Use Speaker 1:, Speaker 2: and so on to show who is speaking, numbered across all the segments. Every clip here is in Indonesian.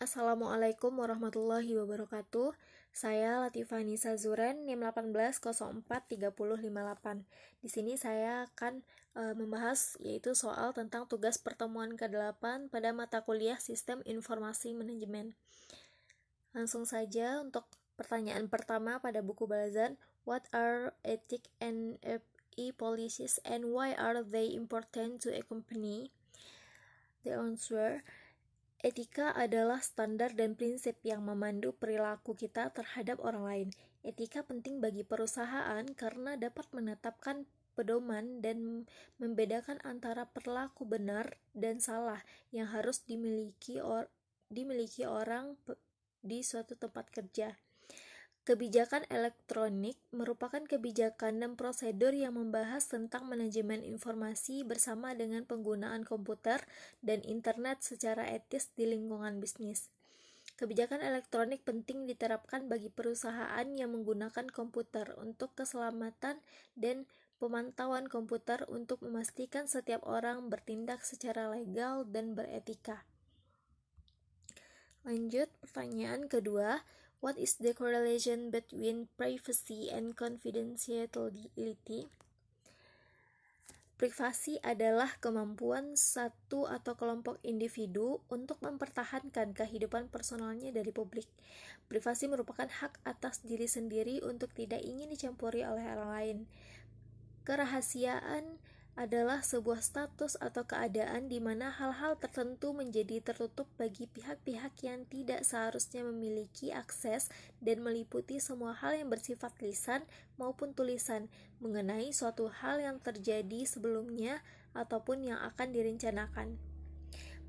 Speaker 1: Assalamualaikum warahmatullahi wabarakatuh. Saya Latifah Nisa Zuren, NIM 18043058. Di sini saya akan membahas yaitu soal tentang tugas pertemuan ke-8 pada mata kuliah Sistem Informasi Manajemen. Langsung saja untuk pertanyaan pertama pada buku balasan, what are ethic and policies and why are they important to a company? The answer: etika adalah standar dan prinsip yang memandu perilaku kita terhadap orang lain. Etika penting bagi perusahaan karena dapat menetapkan pedoman dan membedakan antara perilaku benar dan salah yang harus dimiliki orang di suatu tempat kerja. Kebijakan elektronik merupakan kebijakan dan prosedur yang membahas tentang manajemen informasi bersama dengan penggunaan komputer dan internet secara etis di lingkungan bisnis. Kebijakan elektronik penting diterapkan bagi perusahaan yang menggunakan komputer untuk keselamatan dan pemantauan komputer untuk memastikan setiap orang bertindak secara legal dan beretika. Lanjut, pertanyaan kedua. What is the correlation between privacy and confidentiality? Privasi adalah kemampuan satu atau kelompok individu untuk mempertahankan kehidupan personalnya dari publik. Privasi merupakan hak atas diri sendiri untuk tidak ingin dicampuri oleh orang lain. Kerahasiaan adalah sebuah status atau keadaan di mana hal-hal tertentu menjadi tertutup bagi pihak-pihak yang tidak seharusnya memiliki akses dan meliputi semua hal yang bersifat lisan maupun tulisan mengenai suatu hal yang terjadi sebelumnya ataupun yang akan direncanakan.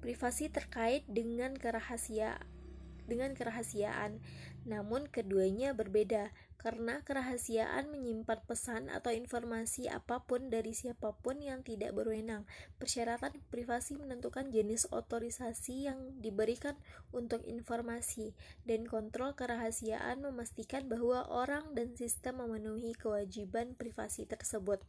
Speaker 1: Privasi terkait dengan kerahasiaan, namun keduanya berbeda karena kerahasiaan menyimpan pesan atau informasi apapun dari siapapun yang tidak berwenang. Persyaratan privasi menentukan jenis otorisasi yang diberikan untuk informasi, dan kontrol kerahasiaan memastikan bahwa orang dan sistem memenuhi kewajiban privasi tersebut.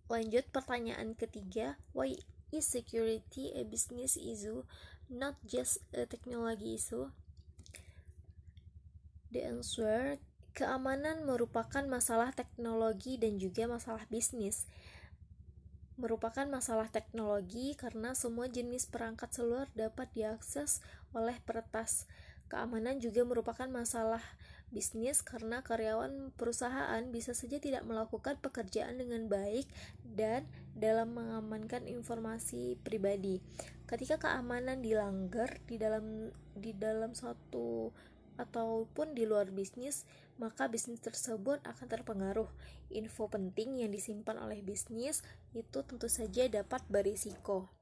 Speaker 1: Lanjut, pertanyaan ketiga, why is security a business issue, not just a technology issue? The answer: keamanan merupakan masalah teknologi dan juga masalah bisnis. Merupakan masalah teknologi karena semua jenis perangkat seluler dapat diakses oleh peretas. Keamanan juga merupakan masalah bisnis karena karyawan perusahaan bisa saja tidak melakukan pekerjaan dengan baik dan dalam mengamankan informasi pribadi. Ketika keamanan dilanggar di dalam suatu ataupun di luar bisnis, maka bisnis tersebut akan terpengaruh. Info penting yang disimpan oleh bisnis itu tentu saja dapat berisiko.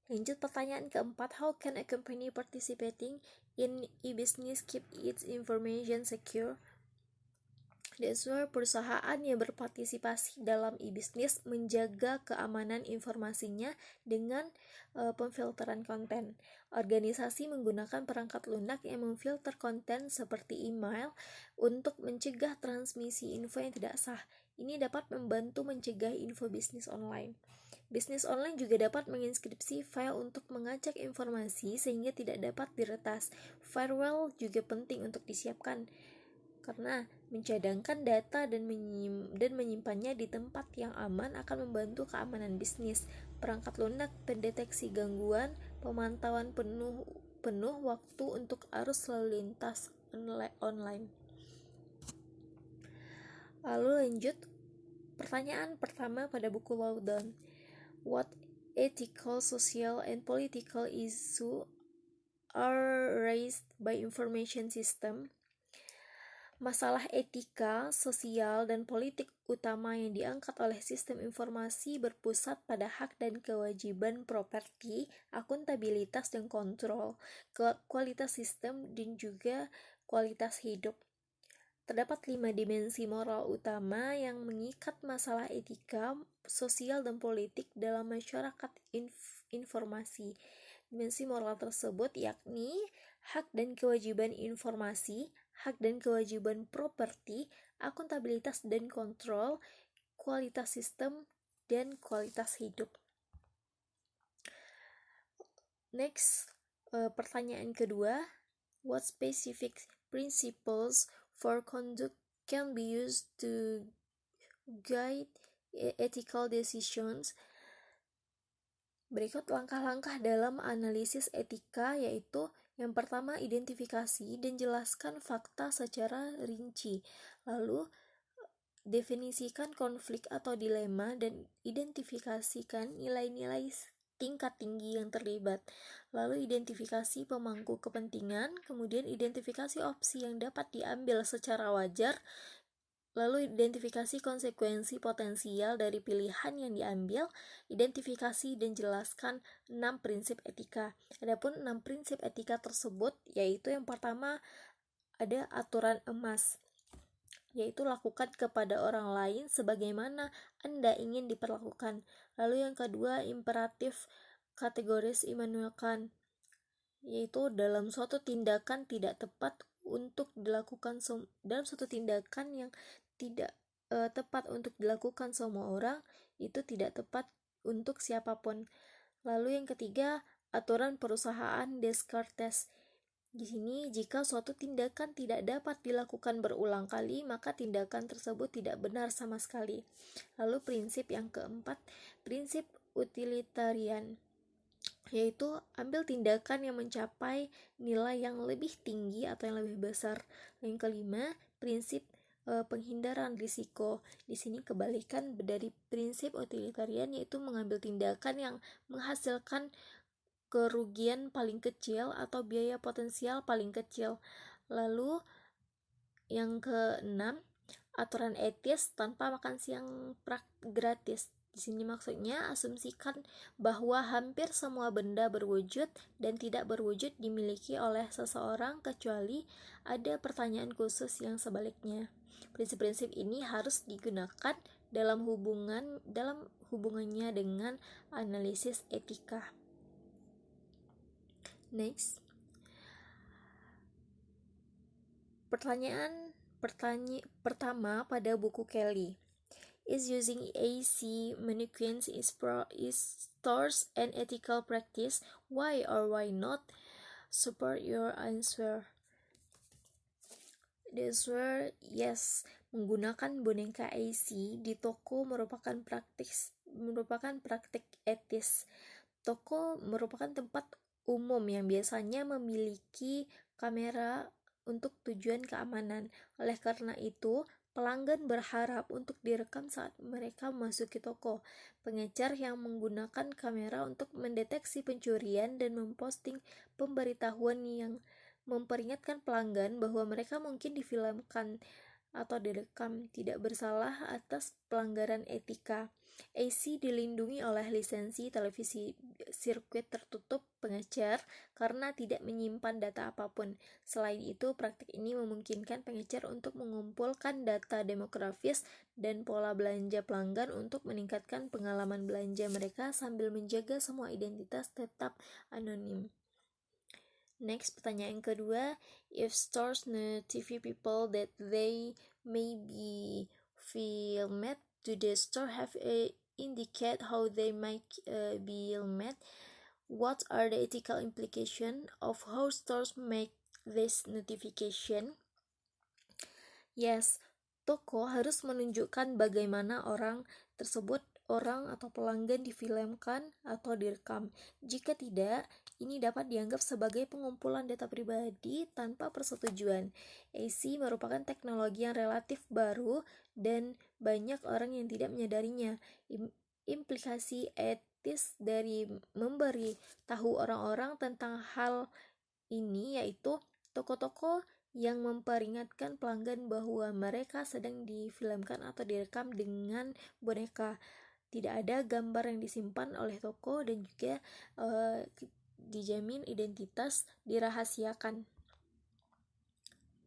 Speaker 1: Lanjut, pertanyaan keempat, how can a company participating in e-business keep its information secure? Perusahaan yang berpartisipasi dalam e-business menjaga keamanan informasinya dengan pemfilteran konten. Organisasi menggunakan perangkat lunak yang memfilter konten seperti email untuk mencegah transmisi info yang tidak sah. Ini dapat membantu mencegah info bisnis online. Bisnis online juga dapat menginskripsi file untuk mengacak informasi sehingga tidak dapat diretas. Firewall juga penting untuk disiapkan karena mencadangkan data dan menyimpannya di tempat yang aman akan membantu keamanan bisnis. Perangkat lunak pendeteksi gangguan, pemantauan penuh waktu untuk arus lalu lintas online. Lalu lanjut, pertanyaan pertama pada buku Loudon. What ethical, social, and political issues are raised by information system? Masalah etika, sosial, dan politik utama yang diangkat oleh sistem informasi berpusat pada hak dan kewajiban properti, akuntabilitas dan kontrol, kualitas sistem, dan juga kualitas hidup. Terdapat 5 dimensi moral utama yang mengikat masalah etika, sosial, dan politik dalam masyarakat informasi. Dimensi moral tersebut yakni hak dan kewajiban informasi, hak dan kewajiban properti, akuntabilitas dan kontrol, kualitas sistem, dan kualitas hidup. Next, pertanyaan kedua, what specific principles for conduct can be used to guide ethical decisions? Berikut langkah-langkah dalam analisis etika, yaitu yang pertama, identifikasi dan jelaskan fakta secara rinci. Lalu, definisikan konflik atau dilema dan identifikasikan nilai-nilai tingkat tinggi yang terlibat. Lalu identifikasi pemangku kepentingan, kemudian identifikasi opsi yang dapat diambil secara wajar, lalu identifikasi konsekuensi potensial dari pilihan yang diambil, identifikasi dan jelaskan 6 prinsip etika. Adapun 6 prinsip etika tersebut yaitu yang pertama ada aturan emas, yaitu lakukan kepada orang lain sebagaimana Anda ingin diperlakukan. Lalu yang kedua, imperatif kategoris Immanuel Kant, yaitu dalam suatu tindakan tidak tepat untuk dilakukan dalam suatu tindakan yang tidak tepat untuk dilakukan semua orang, itu tidak tepat untuk siapapun. Lalu yang ketiga, aturan perusahaan Descartes. Di sini, jika suatu tindakan tidak dapat dilakukan berulang kali, maka tindakan tersebut tidak benar sama sekali. Lalu prinsip yang keempat, prinsip utilitarian, yaitu ambil tindakan yang mencapai nilai yang lebih tinggi atau yang lebih besar. Yang kelima, prinsip penghindaran risiko. Di sini kebalikan dari prinsip utilitarian, yaitu mengambil tindakan yang menghasilkan kerugian paling kecil atau biaya potensial paling kecil. Lalu yang keenam, aturan etis tanpa makan siang gratis. Di sini maksudnya asumsikan bahwa hampir semua benda berwujud dan tidak berwujud dimiliki oleh seseorang kecuali ada pertanyaan khusus yang sebaliknya. Prinsip-prinsip ini harus digunakan dalam hubungannya dengan analisis etika. Next, pertanyaan pertama pada buku Kelly. Is using AC mannequins is stores an ethical practice? Why or why not? Support your answer. The answer yes. Menggunakan boneka AC di toko merupakan praktik etis. Toko merupakan tempat umum yang biasanya memiliki kamera untuk tujuan keamanan. Oleh karena itu, pelanggan berharap untuk direkam saat mereka memasuki toko. Pengecer yang menggunakan kamera untuk mendeteksi pencurian dan memposting pemberitahuan yang memperingatkan pelanggan bahwa mereka mungkin difilmkan atau direkam tidak bersalah atas pelanggaran etika. AC dilindungi oleh lisensi televisi sirkuit tertutup pengecer karena tidak menyimpan data apapun. Selain itu, praktik ini memungkinkan pengecer untuk mengumpulkan data demografis dan pola belanja pelanggan untuk meningkatkan pengalaman belanja mereka sambil menjaga semua identitas tetap anonim. Next, pertanyaan kedua, if stores notify people that they may be filmed, do the store have indicate how they might be filmed? What are the ethical implications of how stores make this notification? Yes, toko harus menunjukkan bagaimana orang atau pelanggan difilmkan atau direkam. Jika tidak, ini dapat dianggap sebagai pengumpulan data pribadi tanpa persetujuan. AC merupakan teknologi yang relatif baru dan banyak orang yang tidak menyadarinya. Implikasi etis dari memberi tahu orang-orang tentang hal ini yaitu toko-toko yang memperingatkan pelanggan bahwa mereka sedang difilmkan atau direkam dengan boneka. Tidak ada gambar yang disimpan oleh toko dan juga dijamin identitas dirahasiakan.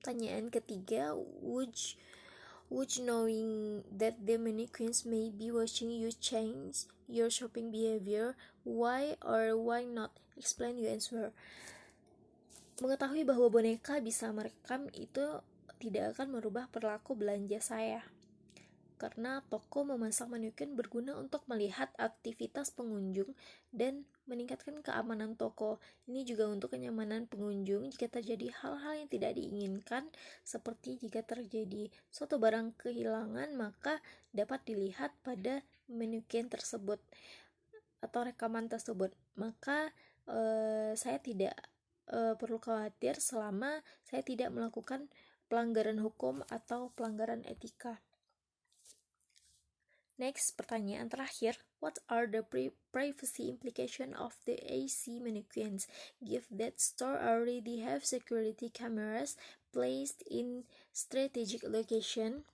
Speaker 1: Pertanyaan ketiga, would knowing that the mannequins may be watching you change your shopping behavior? Why or why not? Explain your answer. Mengetahui bahwa boneka bisa merekam itu tidak akan merubah perilaku belanja saya. karena toko memasang mannequin berguna untuk melihat aktivitas pengunjung dan meningkatkan keamanan toko. Ini juga untuk kenyamanan pengunjung jika terjadi hal-hal yang tidak diinginkan, seperti jika terjadi suatu barang kehilangan, maka dapat dilihat pada mannequin tersebut atau rekaman tersebut. Maka saya tidak perlu khawatir selama saya tidak melakukan pelanggaran hukum atau pelanggaran etika. Next, pertanyaan terakhir. What are the privacy implication of the AC mannequins? Given that store already have security cameras placed in strategic location,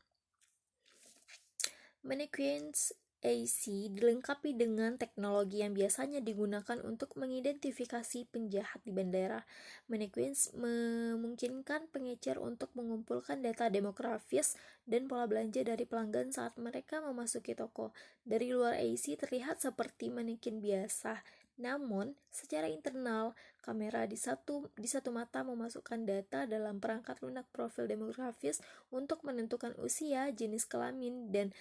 Speaker 1: mannequins AC dilengkapi dengan teknologi yang biasanya digunakan untuk mengidentifikasi penjahat di bandara. Mannequins memungkinkan pengecer untuk mengumpulkan data demografis dan pola belanja dari pelanggan saat mereka memasuki toko. Dari luar AC terlihat seperti mannequin biasa, namun secara internal, kamera di satu mata memasukkan data dalam perangkat lunak profil demografis untuk menentukan usia, jenis kelamin, dan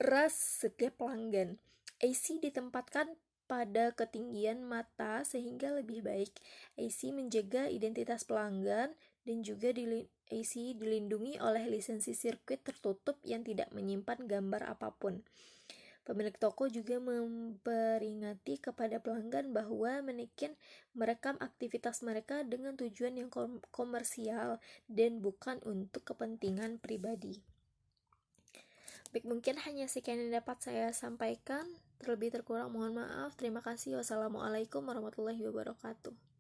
Speaker 1: ras setiap pelanggan. AC ditempatkan pada ketinggian mata sehingga lebih baik. AC menjaga identitas pelanggan dan juga AC dilindungi oleh lisensi sirkuit tertutup yang tidak menyimpan gambar apapun. Pemilik toko juga memperingati kepada pelanggan bahwa mannequin merekam aktivitas mereka dengan tujuan yang komersial dan bukan untuk kepentingan pribadi. Baik, mungkin hanya sekian yang dapat saya sampaikan. Terlebih terkurang mohon maaf. Terima kasih. Wassalamualaikum warahmatullahi wabarakatuh.